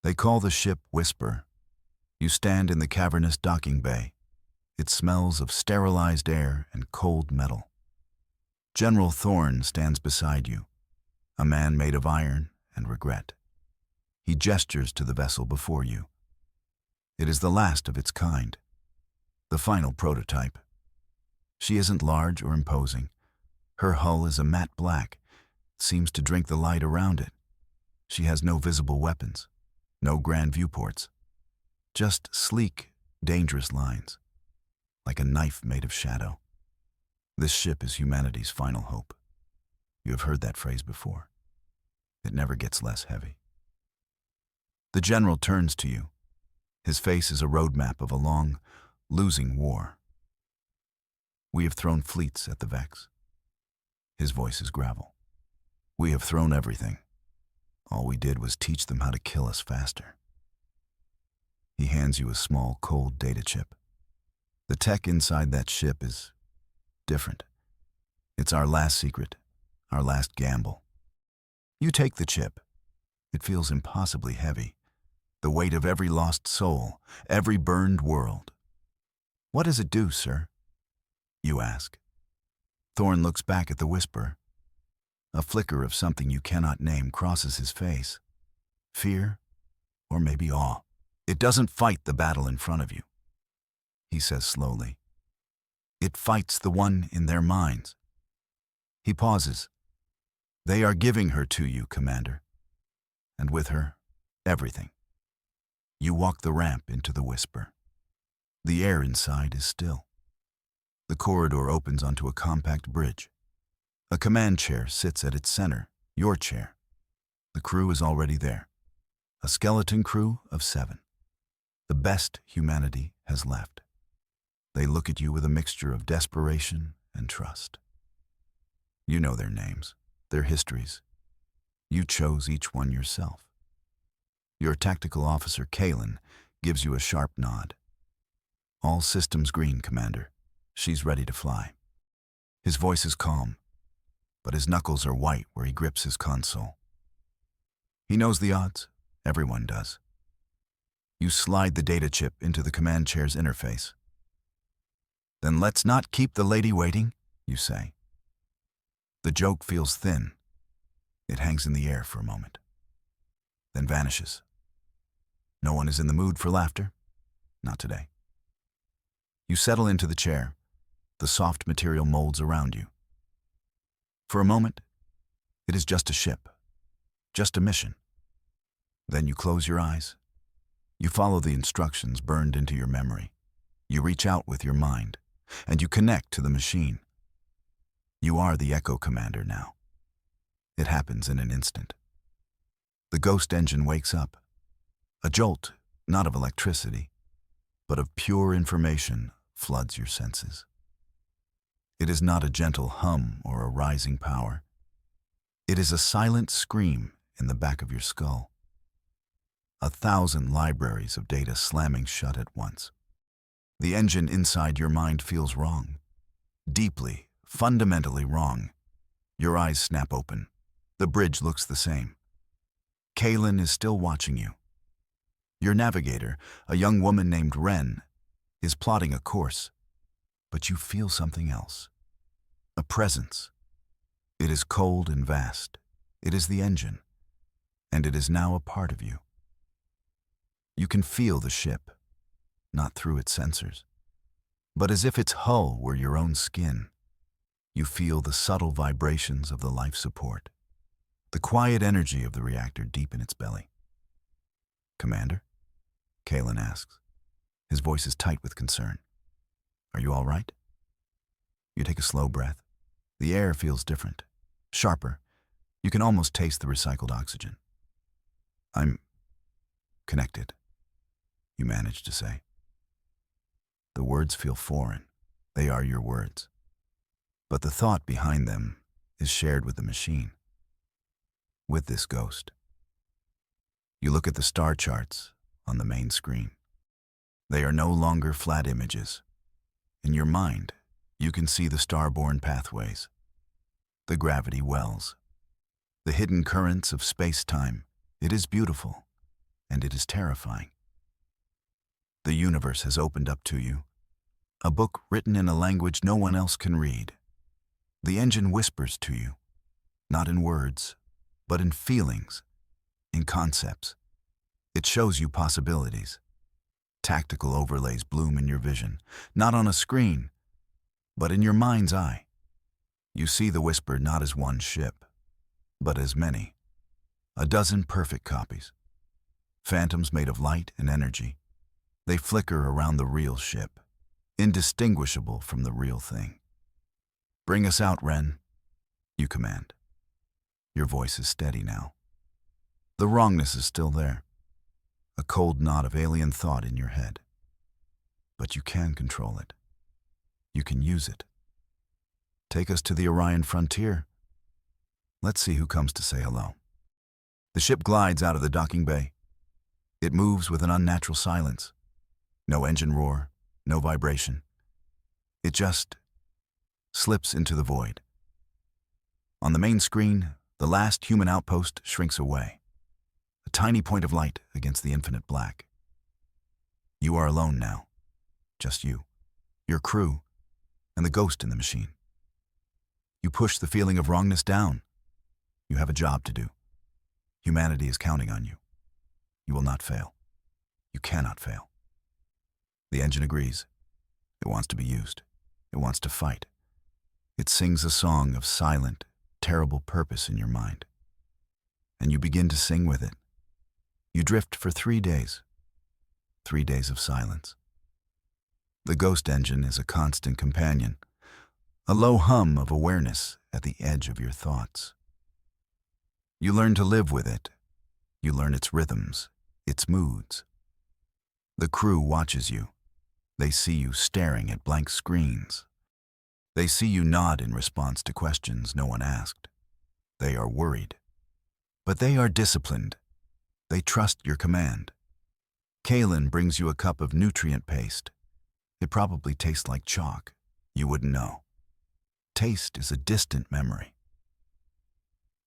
They call the ship Whisper. You stand in the cavernous docking bay. It smells of sterilized air and cold metal. General Thorne stands beside you, a man made of iron and regret. He gestures to the vessel before you. It is the last of its kind, the final prototype. She isn't large or imposing. Her hull is a matte black, seems to drink the light around it. She has no visible weapons, no grand viewports, just sleek, dangerous lines, like a knife made of shadow. This ship is humanity's final hope. You have heard that phrase before. It never gets less heavy. The general turns to you. His face is a roadmap of a long, losing war. We have thrown fleets at the Vex. His voice is gravel. We have thrown everything. All we did was teach them how to kill us faster. He hands you a small, cold data chip. The tech inside that ship is different. It's our last secret, our last gamble. You take the chip. It feels impossibly heavy. The weight of every lost soul, every burned world. What does it do, sir? You ask. Thorne looks back at the Whisper. A flicker of something you cannot name crosses his face. Fear, or maybe awe. It doesn't fight the battle in front of you, he says slowly. It fights the one in their minds. He pauses. They are giving her to you, Commander. And with her, everything. You walk the ramp into the Whisper. The air inside is still. The corridor opens onto a compact bridge. A command chair sits at its center, your chair. The crew is already there. A skeleton crew of 7. The best humanity has left. They look at you with a mixture of desperation and trust. You know their names, their histories. You chose each one yourself. Your tactical officer, Kalen, gives you a sharp nod. All systems green, Commander. She's ready to fly. His voice is calm, but his knuckles are white where he grips his console. He knows the odds. Everyone does. You slide the data chip into the command chair's interface. Then let's not keep the lady waiting, you say. The joke feels thin. It hangs in the air for a moment, then vanishes. No one is in the mood for laughter. Not today. You settle into the chair. The soft material molds around you. For a moment, it is just a ship, just a mission. Then you close your eyes. You follow the instructions burned into your memory. You reach out with your mind, and you connect to the machine. You are the Echo Commander now. It happens in an instant. The ghost engine wakes up. A jolt, not of electricity, but of pure information, floods your senses. It is not a gentle hum or a rising power. It is a silent scream in the back of your skull. 1,000 libraries of data slamming shut at once. The engine inside your mind feels wrong. Deeply, fundamentally wrong. Your eyes snap open. The bridge looks the same. Kalen is still watching you. Your navigator, a young woman named Wren, is plotting a course, but you feel something else. A presence. It is cold and vast. It is the engine, and it is now a part of you. You can feel the ship, not through its sensors, but as if its hull were your own skin. You feel the subtle vibrations of the life support, the quiet energy of the reactor deep in its belly. Commander? Kalen asks. His voice is tight with concern. Are you all right? You take a slow breath. The air feels different, sharper. You can almost taste the recycled oxygen. I'm connected, you manage to say. The words feel foreign. They are your words. But the thought behind them is shared with the machine, with this ghost. You look at the star charts on the main screen. They are no longer flat images. In your mind, you can see the star-borne pathways, the gravity wells, the hidden currents of space-time. It is beautiful, and it is terrifying. The universe has opened up to you, a book written in a language no one else can read. The engine whispers to you, not in words, but in feelings, in concepts. It shows you possibilities. Tactical overlays bloom in your vision, not on a screen, but in your mind's eye. You see the whisper not as one ship, but as many. A dozen perfect copies. Phantoms made of light and energy. They flicker around the real ship, indistinguishable from the real thing. "Bring us out, Ren," you command. Your voice is steady now. The wrongness is still there, a cold knot of alien thought in your head. But you can control it. You can use it. Take us to the Orion frontier. Let's see who comes to say hello. The ship glides out of the docking bay. It moves with an unnatural silence. No engine roar, no vibration. It just slips into the void. On the main screen, the last human outpost shrinks away, a tiny point of light against the infinite black. You are alone now, just you, your crew, and the ghost in the machine. You push the feeling of wrongness down. You have a job to do. Humanity is counting on you. You will not fail. You cannot fail. The engine agrees. It wants to be used. It wants to fight. It sings a song of silent, terrible purpose in your mind. And you begin to sing with it. You drift for 3 days. 3 days of silence. The ghost engine is a constant companion, a low hum of awareness at the edge of your thoughts. You learn to live with it. You learn its rhythms, its moods. The crew watches you. They see you staring at blank screens. They see you nod in response to questions no one asked. They are worried. But they are disciplined. They trust your command. Kalen brings you a cup of nutrient paste. It probably tastes like chalk. You wouldn't know. Taste is a distant memory.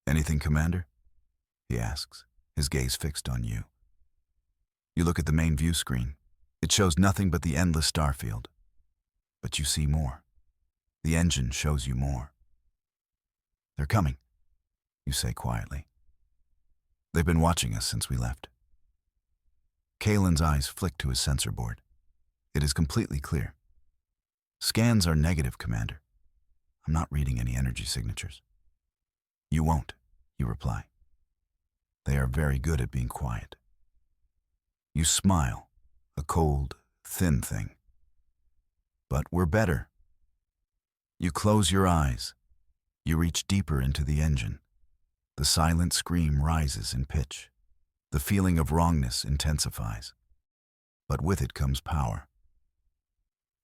"Anything, Commander?" he asks, his gaze fixed on you. You look at the main view screen. It shows nothing but the endless starfield. But you see more. The engine shows you more. "They're coming," you say quietly. "They've been watching us since we left." Kalen's eyes flick to his sensor board. It is completely clear. "Scans are negative, Commander. I'm not reading any energy signatures." "You won't," you reply. "They are very good at being quiet." You smile, a cold, thin thing. "But we're better." You close your eyes. You reach deeper into the engine. The silent scream rises in pitch. The feeling of wrongness intensifies. But with it comes power.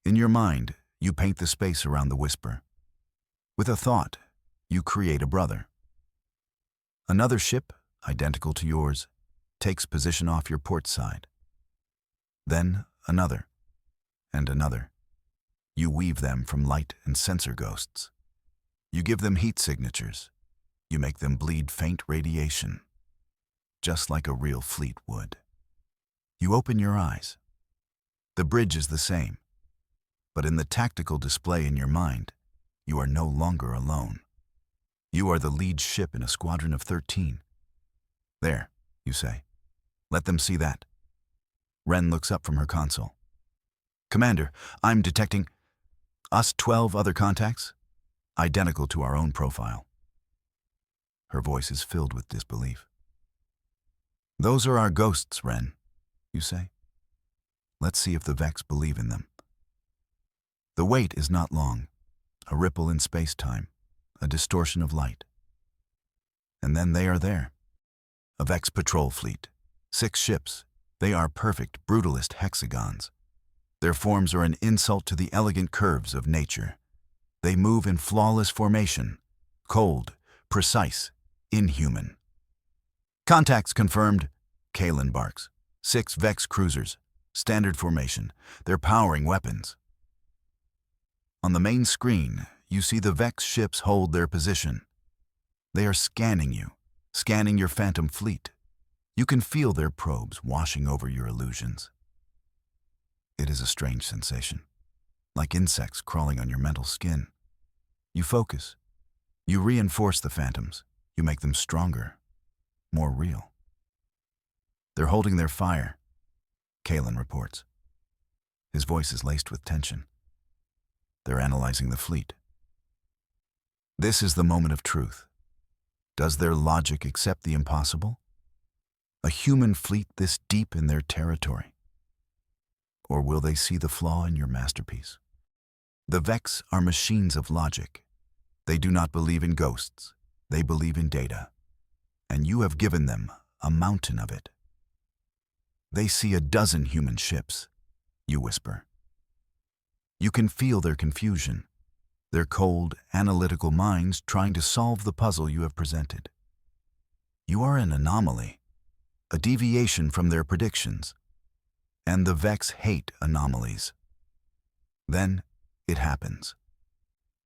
In your mind, you paint the space around the whisper. With a thought, you create a brother. Another ship, identical to yours, takes position off your port side. Then another, and another. You weave them from light and sensor ghosts. You give them heat signatures. You make them bleed faint radiation, just like a real fleet would. You open your eyes. The bridge is the same, but in the tactical display in your mind, you are no longer alone. You are the lead ship in a squadron of 13. "There," you say. "Let them see that." Ren looks up from her console. "Commander, I'm detecting us 12 other contacts, identical to our own profile." Her voice is filled with disbelief. "Those are our ghosts, Ren," you say. "Let's see if the Vex believe in them." The wait is not long, a ripple in space-time, a distortion of light. And then they are there. A Vex patrol fleet, 6 ships. They are perfect, brutalist hexagons. Their forms are an insult to the elegant curves of nature. They move in flawless formation, cold, precise, inhuman. "Contacts confirmed," Kalen barks. 6 Vex cruisers, standard formation. They're powering weapons. On the main screen, you see the Vex ships hold their position. They are scanning you, scanning your Phantom fleet. You can feel their probes washing over your illusions. It is a strange sensation, like insects crawling on your mental skin. You focus. You reinforce the phantoms. You make them stronger, more real. They're holding their fire, Kalen reports. His voice is laced with tension. They're analyzing the fleet. This is the moment of truth. Does their logic accept the impossible? A human fleet this deep in their territory? Or will they see the flaw in your masterpiece? The Vex are machines of logic. They do not believe in ghosts. They believe in data. And you have given them a mountain of it. They see a dozen human ships, you whisper. You can feel their confusion, their cold, analytical minds trying to solve the puzzle you have presented. You are an anomaly, a deviation from their predictions, and the Vex hate anomalies. Then it happens.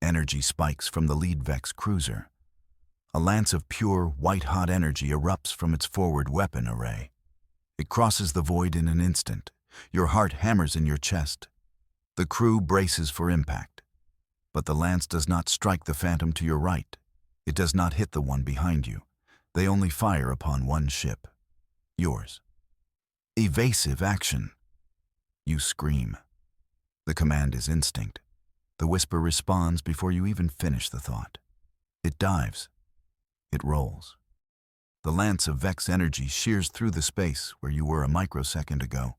Energy spikes from the lead Vex cruiser. A lance of pure, white-hot energy erupts from its forward weapon array. It crosses the void in an instant. Your heart hammers in your chest. The crew braces for impact. But the lance does not strike the phantom to your right. It does not hit the one behind you. They only fire upon one ship. Yours. Evasive action. You scream. The command is instinct. The whisper responds before you even finish the thought. It dives. It rolls. The lance of Vex energy shears through the space where you were a microsecond ago.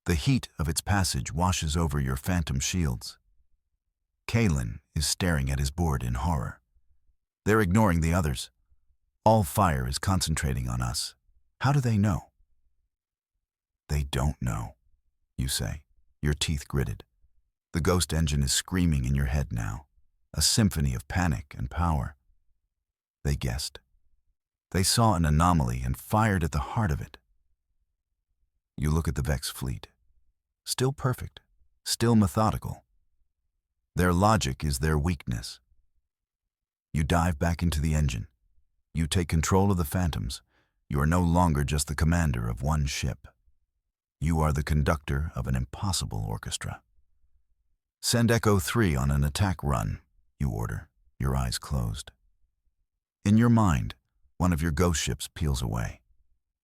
The heat of its passage washes over your phantom shields. Kalen is staring at his board in horror. They're ignoring the others. All fire is concentrating on us. How do they know? They don't know, you say, your teeth gritted. The ghost engine is screaming in your head now, a symphony of panic and power. They guessed. They saw an anomaly and fired at the heart of it. You look at the Vex fleet. Still perfect, still methodical. Their logic is their weakness. You dive back into the engine. You take control of the phantoms. You are no longer just the commander of one ship. You are the conductor of an impossible orchestra. Send Echo 3 on an attack run, you order, your eyes closed. In your mind, one of your ghost ships peels away.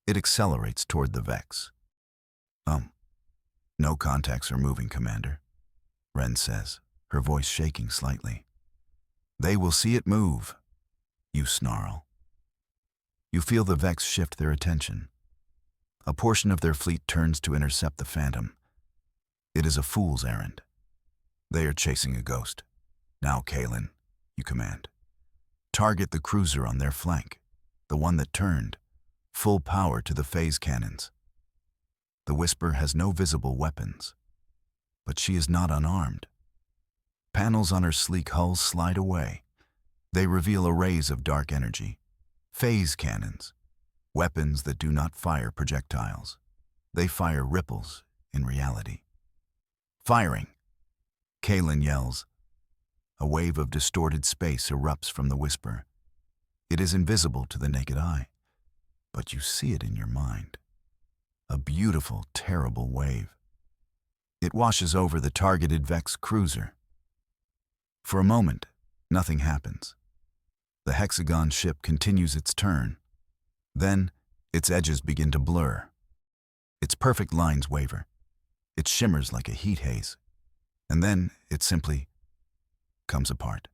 It accelerates toward the Vex. No contacts are moving, Commander, Ren says, her voice shaking slightly. They will see it move, you snarl. You feel the Vex shift their attention. A portion of their fleet turns to intercept the phantom. It is a fool's errand. They are chasing a ghost. Now, Kalen, you command. Target the cruiser on their flank, the one that turned, full power to the phase cannons. The Whisper has no visible weapons, but she is not unarmed. Panels on her sleek hull slide away. They reveal arrays of dark energy, phase cannons, weapons that do not fire projectiles. They fire ripples in reality. Firing! Kalen yells. A wave of distorted space erupts from the Whisper. It is invisible to the naked eye, but you see it in your mind. A beautiful, terrible wave. It washes over the targeted Vex cruiser. For a moment, nothing happens. The hexagon ship continues its turn. Then, its edges begin to blur. Its perfect lines waver. It shimmers like a heat haze. And then, it simply comes apart.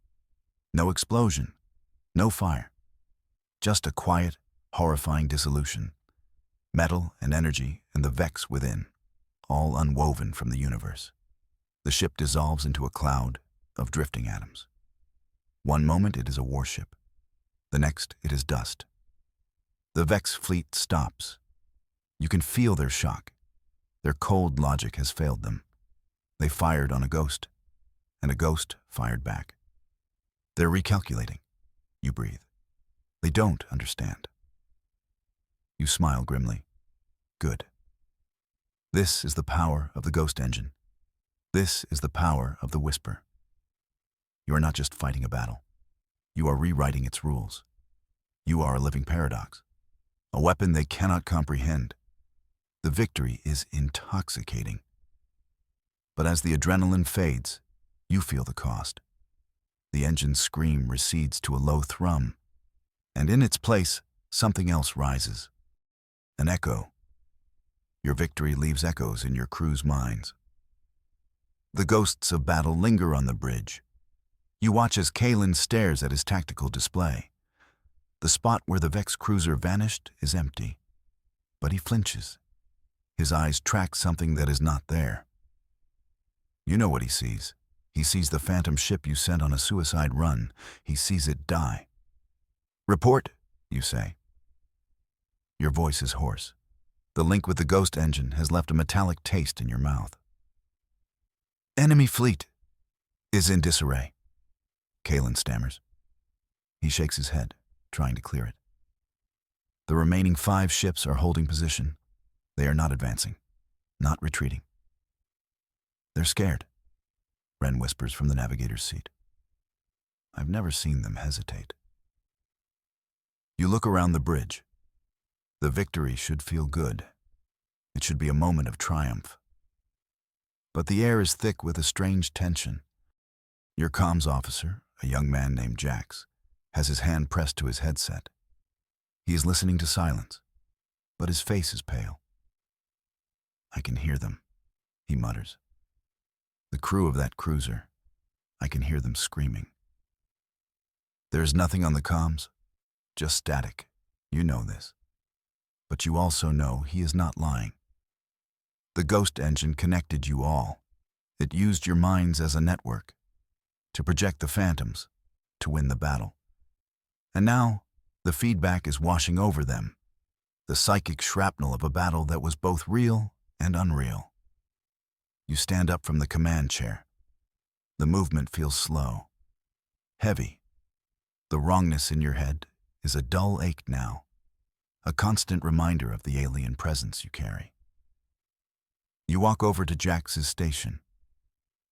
No explosion, no fire. Just a quiet, horrifying dissolution. Metal and energy and the Vex within, all unwoven from the universe. The ship dissolves into a cloud of drifting atoms. One moment it is a warship. The next it is dust. The Vex fleet stops. You can feel their shock. Their cold logic has failed them. They fired on a ghost, and a ghost fired back. They're recalculating. You breathe. They don't understand. You smile grimly. Good. This is the power of the ghost engine. This is the power of the Whisper. You are not just fighting a battle. You are rewriting its rules. You are a living paradox. a weapon they cannot comprehend. The victory is intoxicating. But as the adrenaline fades, you feel the cost. The engine's scream recedes to a low thrum, and in its place, something else rises. An echo. Your victory leaves echoes in your crew's minds. The ghosts of battle linger on the bridge. You watch as Kalen stares at his tactical display. The spot where the Vex cruiser vanished is empty, but he flinches. His eyes track something that is not there. You know what he sees. He sees the phantom ship you sent on a suicide run. He sees it die. "Report," you say. Your voice is hoarse. The link with the ghost engine has left a metallic taste in your mouth. "Enemy fleet is in disarray," Kalen stammers. He shakes his head, trying to clear it. The remaining 5 ships are holding position. They are not advancing, not retreating. "They're scared," Ren whispers from the navigator's seat. "I've never seen them hesitate." You look around the bridge. The victory should feel good. It should be a moment of triumph. But the air is thick with a strange tension. Your comms officer, a young man named Jax, has his hand pressed to his headset. He is listening to silence, but his face is pale. "I can hear them," he mutters. "The crew of that cruiser. I can hear them screaming." There is nothing on the comms, just static. You know this. But you also know he is not lying. The ghost engine connected you all. It used your minds as a network to project the phantoms, to win the battle. And now, the feedback is washing over them, the psychic shrapnel of a battle that was both real and unreal. You stand up from the command chair. The movement feels slow, heavy. The wrongness in your head is a dull ache now, a constant reminder of the alien presence you carry. You walk over to Jax's station.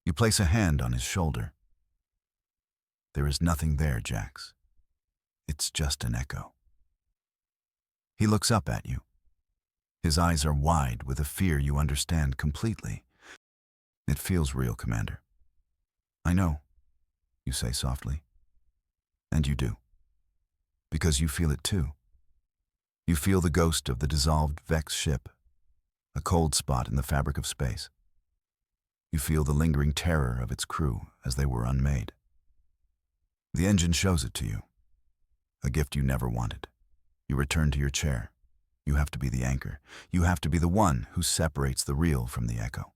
You place a hand on his shoulder. "There is nothing there, Jax. It's just an echo." He looks up at you. His eyes are wide with a fear you understand completely. "It feels real, Commander." "I know," you say softly. And you do. Because you feel it too. You feel the ghost of the dissolved Vex ship, a cold spot in the fabric of space. You feel the lingering terror of its crew as they were unmade. The engine shows it to you, a gift you never wanted. You return to your chair. You have to be the anchor. You have to be the one who separates the real from the echo.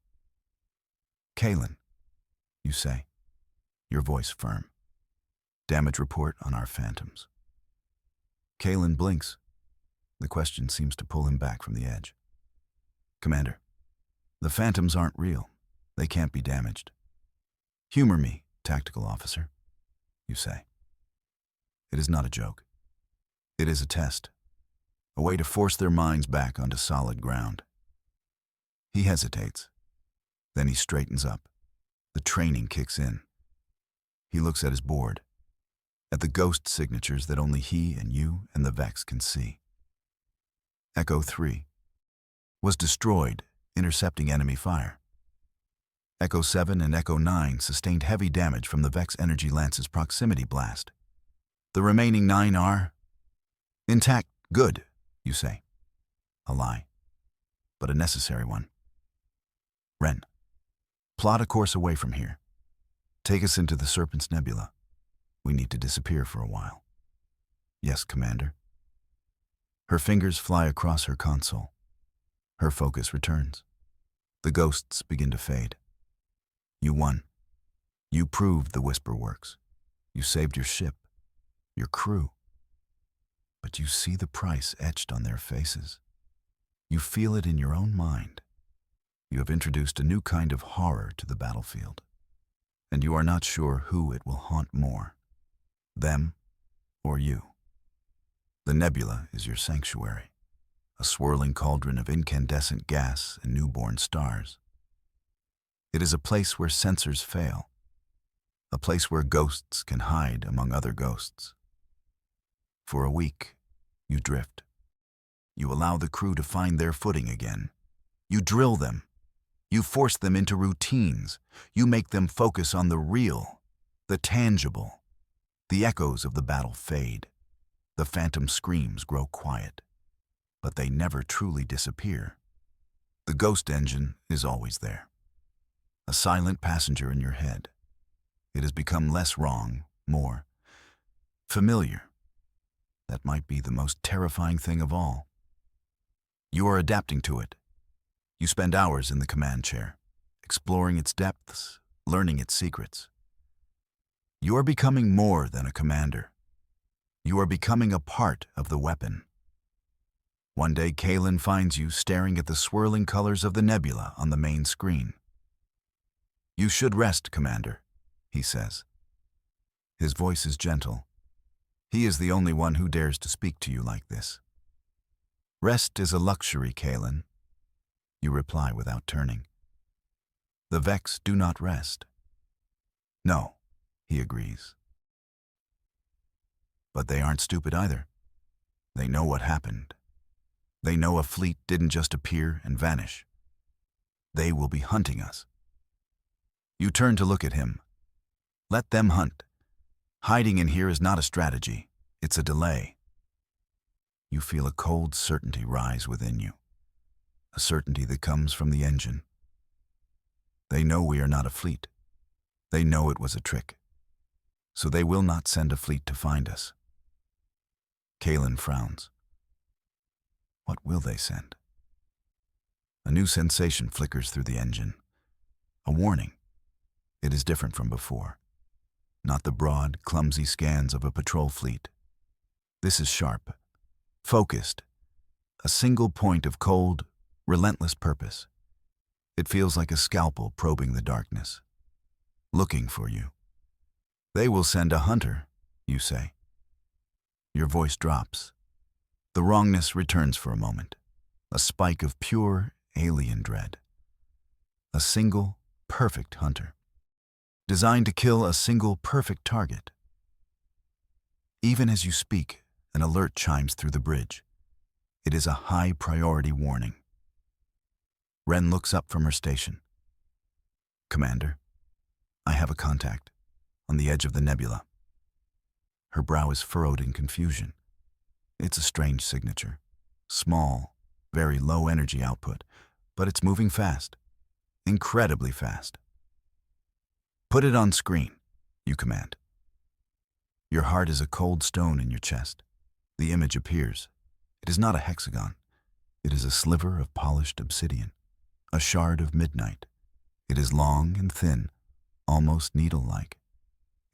"Kalen," you say, your voice firm. "Damage report on our phantoms." Kalen blinks. The question seems to pull him back from the edge. "Commander, the phantoms aren't real. They can't be damaged." "Humor me, tactical officer," you say. It is not a joke. It is a test, a way to force their minds back onto solid ground. He hesitates. Then he straightens up. The training kicks in. He looks at his board, at the ghost signatures that only he and you and the Vex can see. Echo 3 was destroyed, intercepting enemy fire. Echo 7 and Echo 9 sustained heavy damage from the Vex Energy Lance's proximity blast. The remaining 9 are intact. "Good," you say. A lie, but a necessary one. "Ren, plot a course away from here. Take us into the Serpent's Nebula. We need to disappear for a while." "Yes, Commander." Her fingers fly across her console. Her focus returns. The ghosts begin to fade. You won. You proved the whisper works. You saved your ship, your crew. But you see the price etched on their faces. You feel it in your own mind. You have introduced a new kind of horror to the battlefield. And you are not sure who it will haunt more, them or you. The nebula is your sanctuary, a swirling cauldron of incandescent gas and newborn stars. It is a place where sensors fail, a place where ghosts can hide among other ghosts. For a week, you drift. You allow the crew to find their footing again. You drill them. You force them into routines. You make them focus on the real, the tangible. The echoes of the battle fade. The phantom screams grow quiet. But they never truly disappear. The ghost engine is always there. A silent passenger in your head. It has become less wrong, more familiar. That might be the most terrifying thing of all. You are adapting to it. You spend hours in the command chair, exploring its depths, learning its secrets. You are becoming more than a commander. You are becoming a part of the weapon. One day, Kalen finds you staring at the swirling colors of the nebula on the main screen. "You should rest, Commander," he says. His voice is gentle. He is the only one who dares to speak to you like this. "Rest is a luxury, Kalen," you reply without turning. "The Vex do not rest." "No," he agrees. But they aren't stupid either. They know what happened. They know a fleet didn't just appear and vanish. They will be hunting us. You turn to look at him. Let them hunt. Hiding in here is not a strategy. It's a delay. You feel a cold certainty rise within you. A certainty that comes from the engine. They know we are not a fleet. They know it was a trick. So they will not send a fleet to find us. Kalen frowns. What will they send? A new sensation flickers through the engine. A warning. It is different from before. Not the broad, clumsy scans of a patrol fleet. This is sharp, focused, a single point of cold, relentless purpose. It feels like a scalpel probing the darkness, looking for you. "They will send a hunter," you say. Your voice drops. The wrongness returns for a moment, a spike of pure alien dread. A single, perfect hunter, designed to kill a single, perfect target. Even as you speak, an alert chimes through the bridge. It is a high-priority warning. Ren looks up from her station. "Commander, I have a contact on the edge of the nebula." Her brow is furrowed in confusion. It's a strange signature. Small, very low energy output, but it's moving fast. Incredibly fast. "Put it on screen," you command. Your heart is a cold stone in your chest. The image appears. It is not a hexagon. It is a sliver of polished obsidian, a shard of midnight. It is long and thin, almost needle-like.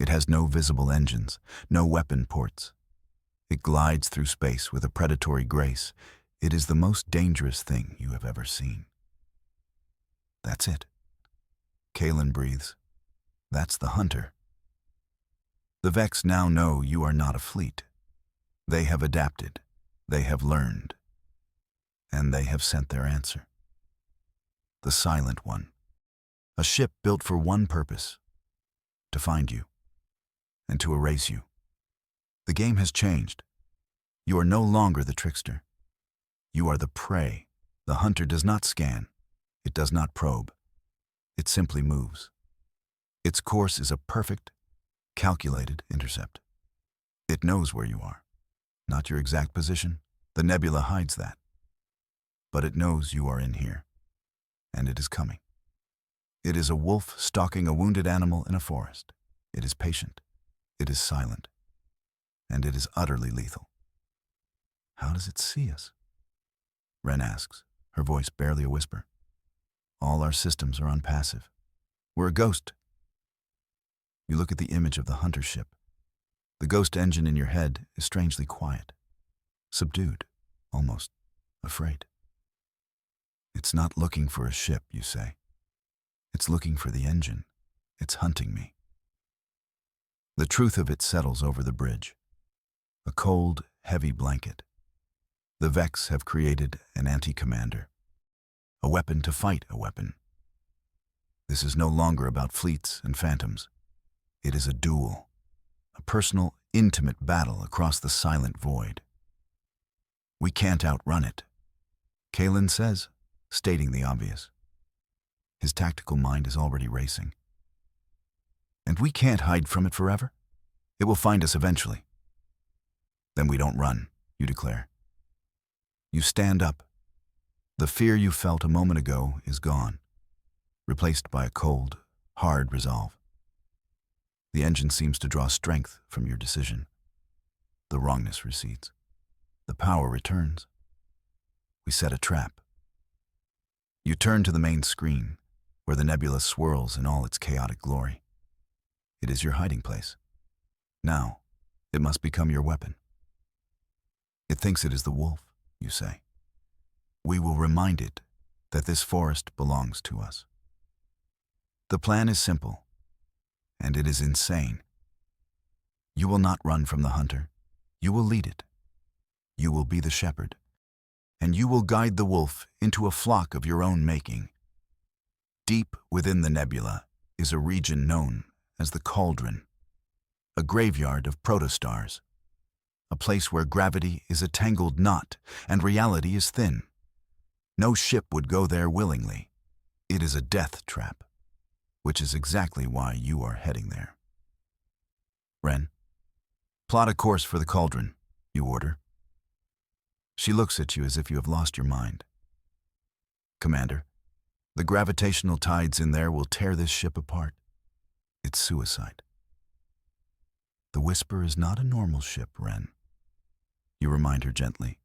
It has no visible engines, no weapon ports. It glides through space with a predatory grace. It is the most dangerous thing you have ever seen. That's it. Kalen breathes. That's the hunter. The Vex now know you are not a fleet. They have adapted. They have learned. And they have sent their answer. The Silent One. A ship built for one purpose: to find you and to erase you. The game has changed. You are no longer the trickster. You are the prey. The hunter does not scan. It does not probe. It simply moves. Its course is a perfect, calculated intercept. It knows where you are. Not your exact position. The nebula hides that. But it knows you are in here. And it is coming. It is a wolf stalking a wounded animal in a forest. It is patient. It is silent. And it is utterly lethal. How does it see us? Ren asks, her voice barely a whisper. All our systems are on passive. We're a ghost. You look at the image of the hunter ship. The ghost engine in your head is strangely quiet, subdued, almost afraid. It's not looking for a ship, you say. It's looking for the engine. It's hunting me. The truth of it settles over the bridge. A cold, heavy blanket. The Vex have created an anti-commander. A weapon to fight a weapon. This is no longer about fleets and phantoms. It is a duel. A personal, intimate battle across the silent void. We can't outrun it, Kalen says, stating the obvious. His tactical mind is already racing. And we can't hide from it forever. It will find us eventually. Then we don't run, you declare. You stand up. The fear you felt a moment ago is gone, replaced by a cold, hard resolve. The engine seems to draw strength from your decision. The wrongness recedes. The power returns. We set a trap. You turn to the main screen, where the nebula swirls in all its chaotic glory. It is your hiding place. Now, it must become your weapon. It thinks it is the wolf, you say. We will remind it that this forest belongs to us. The plan is simple, and it is insane. You will not run from the hunter. You will lead it. You will be the shepherd, and you will guide the wolf into a flock of your own making. Deep within the nebula is a region known as the cauldron, a graveyard of protostars, a place where gravity is a tangled knot and reality is thin. No ship would go there willingly. It is a death trap, which is exactly why you are heading there. Wren, plot a course for the cauldron, you order. She looks at you as if you have lost your mind. Commander, the gravitational tides in there will tear this ship apart. It's suicide. The Whisper is not a normal ship, Wren. You remind her gently.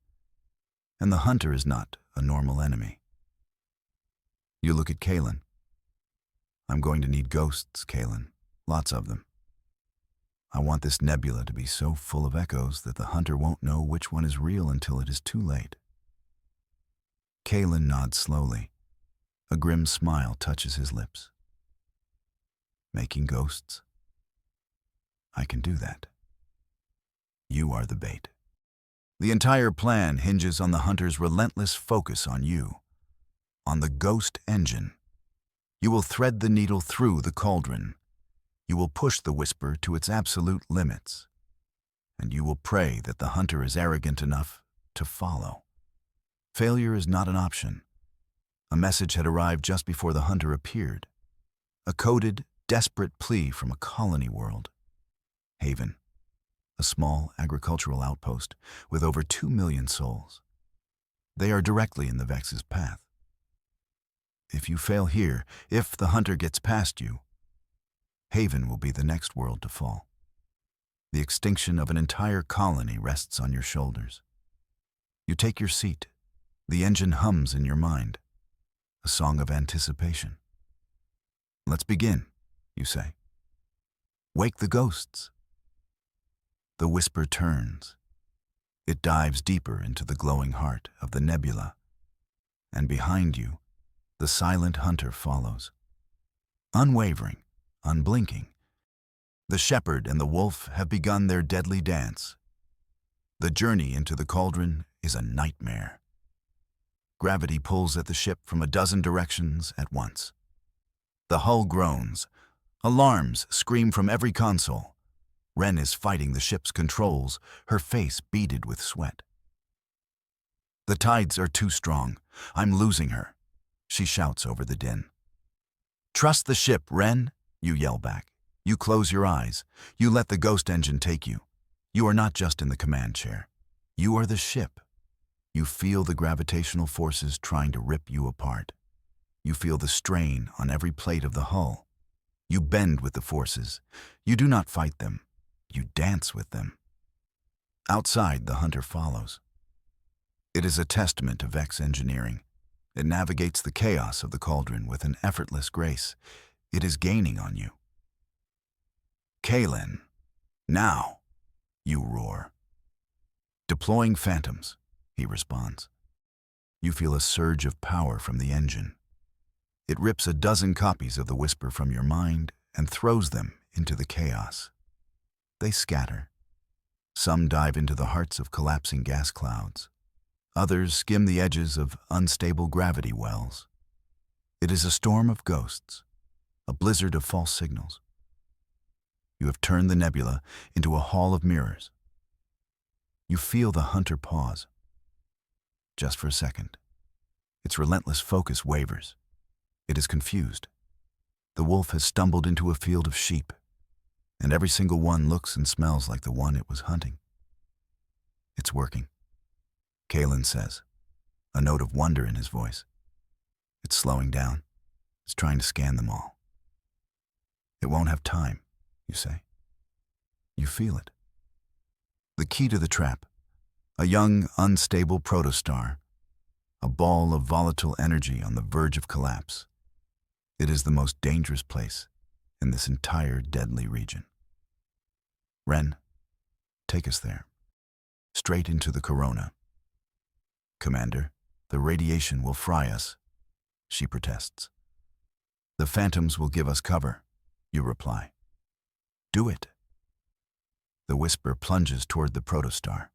And the hunter is not a normal enemy. You look at Kalen. I'm going to need ghosts, Kalen. Lots of them. I want this nebula to be so full of echoes that the hunter won't know which one is real until it is too late. Kalen nods slowly. A grim smile touches his lips. Making ghosts? I can do that. You are the bait. The entire plan hinges on the hunter's relentless focus on you, on the ghost engine. You will thread the needle through the cauldron. You will push the Whisper to its absolute limits, and you will pray that the hunter is arrogant enough to follow. Failure is not an option. A message had arrived just before the hunter appeared. A coded, desperate plea from a colony world. Haven, a small agricultural outpost with over 2 million souls. They are directly in the Vex's path. If you fail here, if the hunter gets past you, Haven will be the next world to fall. The extinction of an entire colony rests on your shoulders. You take your seat. The engine hums in your mind. A song of anticipation. Let's begin, you say. Wake the ghosts. The Whisper turns. It dives deeper into the glowing heart of the nebula. And behind you, the silent hunter follows. Unwavering, unblinking. The shepherd and the wolf have begun their deadly dance. The journey into the cauldron is a nightmare. Gravity pulls at the ship from a dozen directions at once. The hull groans. Alarms scream from every console. Wren is fighting the ship's controls, her face beaded with sweat. The tides are too strong. I'm losing her, she shouts over the din. Trust the ship, Wren, you yell back. You close your eyes. You let the ghost engine take you. You are not just in the command chair. You are the ship. You feel the gravitational forces trying to rip you apart. You feel the strain on every plate of the hull. You bend with the forces. You do not fight them. You dance with them. Outside, the hunter follows. It is a testament to Vex engineering. It navigates the chaos of the cauldron with an effortless grace. It is gaining on you. Kalen, now, you roar. Deploying phantoms, he responds. You feel a surge of power from the engine. It rips a dozen copies of the Whisper from your mind and throws them into the chaos. They scatter. Some dive into the hearts of collapsing gas clouds. Others skim the edges of unstable gravity wells. It is a storm of ghosts, a blizzard of false signals. You have turned the nebula into a hall of mirrors. You feel the hunter pause. just for a second. Its relentless focus wavers. It is confused. The wolf has stumbled into a field of sheep, and every single one looks and smells like the one it was hunting. It's working, Kalen says, a note of wonder in his voice. It's slowing down. It's trying to scan them all. It won't have time, you say. You feel it. The key to the trap, a young, unstable protostar, a ball of volatile energy on the verge of collapse. It is the most dangerous place in this entire deadly region. Ren, take us there. Straight into the corona. Commander, the radiation will fry us, she protests. The phantoms will give us cover, you reply. Do it. The whisper plunges toward the protostar.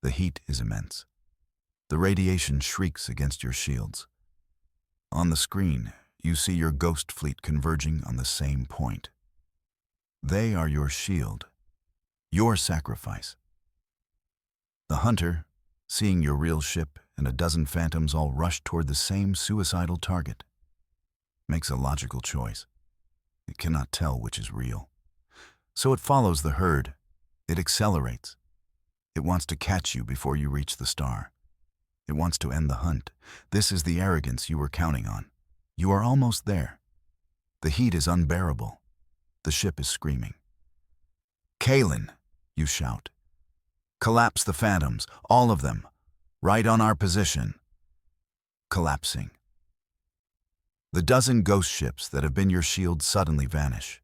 The heat is immense. The radiation shrieks against your shields. On the screen, you see your ghost fleet converging on the same point. They are your shield, your sacrifice. The hunter, seeing your real ship and a dozen phantoms all rush toward the same suicidal target, makes a logical choice. It cannot tell which is real. So it follows the herd. It accelerates. It wants to catch you before you reach the star. It wants to end the hunt. This is the arrogance you were counting on. You are almost there. The heat is unbearable. The ship is screaming. Kalen, you shout. Collapse the phantoms, all of them, right on our position. Collapsing. The dozen ghost ships that have been your shield suddenly vanish.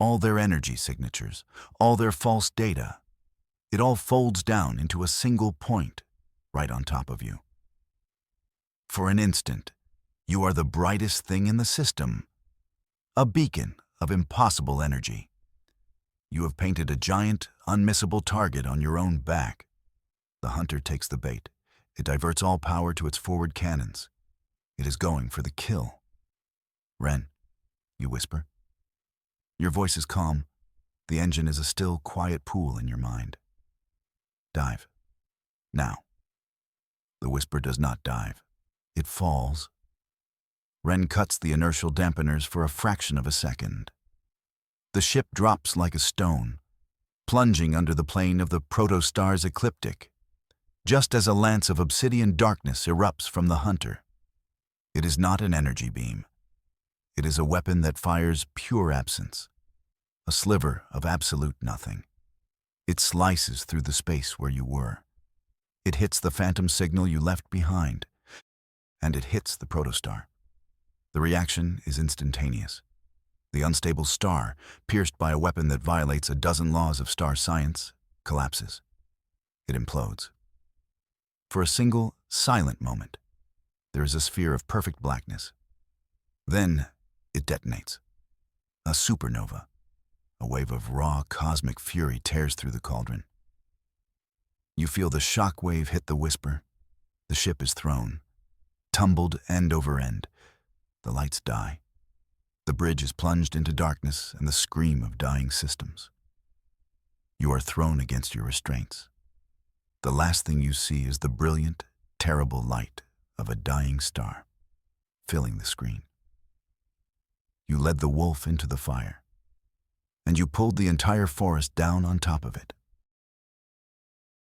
All their energy signatures, all their false data, it all folds down into a single point right on top of you. For an instant, you are the brightest thing in the system, a beacon of impossible energy. You have painted a giant, unmissable target on your own back. The hunter takes the bait. It diverts all power to its forward cannons. It is going for the kill. Ren, you whisper. Your voice is calm. The engine is a still, quiet pool in your mind. Dive. Now. The whisper does not dive. It falls. Ren cuts the inertial dampeners for a fraction of a second. The ship drops like a stone, plunging under the plane of the protostar's ecliptic, just as a lance of obsidian darkness erupts from the hunter. It is not an energy beam. It is a weapon that fires pure absence, a sliver of absolute nothing. It slices through the space where you were. It hits the phantom signal you left behind, and it hits the protostar. The reaction is instantaneous. The unstable star, pierced by a weapon that violates a dozen laws of star science, collapses. It implodes. For a single, silent moment, there is a sphere of perfect blackness. Then it detonates. A supernova. A wave of raw cosmic fury tears through the cauldron. You feel the shock wave hit the whisper. The ship is thrown, tumbled end over end. The lights die. The bridge is plunged into darkness and the scream of dying systems. You are thrown against your restraints. The last thing you see is the brilliant, terrible light of a dying star, filling the screen. You led the wolf into the fire, and you pulled the entire forest down on top of it.